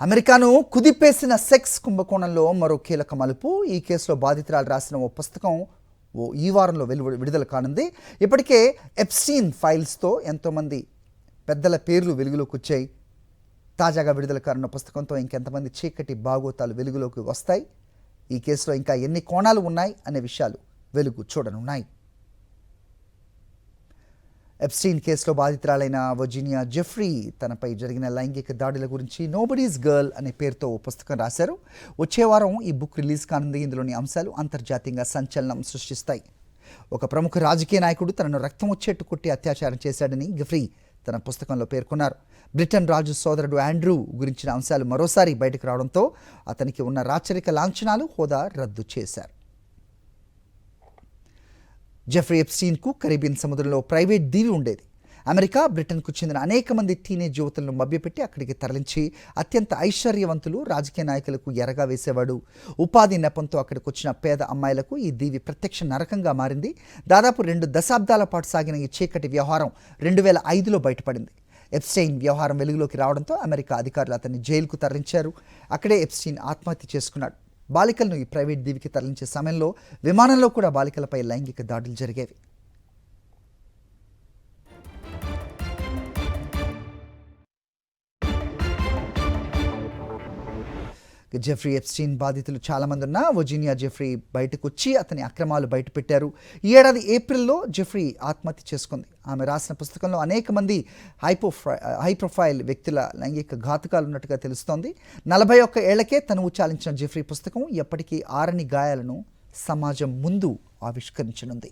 అమెరికాను కుదిపేసిన సెక్స్ కుంభకోణంలో మరో కీలక మలుపు. ఈ కేసులో బాధితురాలు రాసిన ఓ పుస్తకం ఈ వారంలో విడుదల కానుంది. ఇప్పటికే ఎప్స్టీన్ ఫైల్స్తో ఎంతోమంది పెద్దల పేర్లు వెలుగులోకి వచ్చాయి. తాజాగా విడుదల కానున్న పుస్తకంతో ఇంకెంతమంది చీకటి బాగోతాలు వెలుగులోకి వస్తాయి, ఈ కేసులో ఇంకా ఎన్ని కోణాలు ఉన్నాయి అనే విషయాలు వెలుగు చూడనున్నాయి. ఎప్స్టీన్ కేసులో బాధితురాలైన వర్జీనియా జెఫ్రీ తనపై జరిగిన లైంగిక దాడుల గురించి నోబడీస్ గర్ల్ అనే పేరుతో ఓ పుస్తకం రాశారు. వచ్చే వారం ఈ బుక్ రిలీజ్ కానుంది. ఇందులోని అంశాలు అంతర్జాతీయంగా సంచలనం సృష్టిస్తాయి. ఒక ప్రముఖ రాజకీయ నాయకుడు తనను రక్తం వచ్చేట్టు కొట్టి అత్యాచారం చేశాడని జెఫ్రీ తన పుస్తకంలో పేర్కొన్నారు. బ్రిటన్ రాజు సోదరుడు ఆండ్రూ గురించిన అంశాలు మరోసారి బయటకు రావడంతో అతనికి ఉన్న రాచరిక లాంఛనాలు, హోదా రద్దు చేశారు. జెఫ్రీ ఎప్స్టీన్కు కరీబియన్ సముద్రంలో ప్రైవేట్ దీవి ఉండేది. అమెరికా, బ్రిటన్కు చెందిన అనేక మంది టీనేజ్ యువతులను మభ్యపెట్టి అక్కడికి తరలించి అత్యంత ఐశ్వర్యవంతులు, రాజకీయ నాయకులకు ఎరగా వేసేవాడు. ఉపాధి నెపంతో అక్కడికి వచ్చిన పేద అమ్మాయిలకు ఈ దీవి ప్రత్యక్ష నరకంగా మారింది. దాదాపు 2 దశాబ్దాల పాటు సాగిన ఈ చీకటి వ్యవహారం 2005లో బయటపడింది. ఎప్స్టైన్ వ్యవహారం వెలుగులోకి రావడంతో అమెరికా అధికారులు అతన్ని జైలుకు తరలించారు. అక్కడే ఎప్స్టీన్ ఆత్మహత్య చేసుకున్నాడు. బాలికలను ఈ ప్రైవేట్ దీవికి తరలించే సమయంలో విమానంలో కూడా బాలికలపై లైంగిక దాడులు జరిగేవి. జెఫ్రీ ఎప్స్టీన్ బాధితులు చాలామంది ఉన్నా వర్జీనియా జెఫ్రీ బయటకు వచ్చి అతని అక్రమాలు బయటపెట్టారు. ఈ ఏడాది ఏప్రిల్లో జెఫ్రీ ఆత్మహత్య చేసుకుంది. ఆమె రాసిన పుస్తకంలో అనేక మంది హై ప్రొఫైల్ వ్యక్తుల లైంగిక ఘాతుకాలు ఉన్నట్టుగా తెలుస్తోంది. 41 ఏళ్లకే తనువు చాలించిన జెఫ్రీ పుస్తకం ఎప్పటికీ ఆరని గాయాలను సమాజం ముందు ఆవిష్కరించనుంది.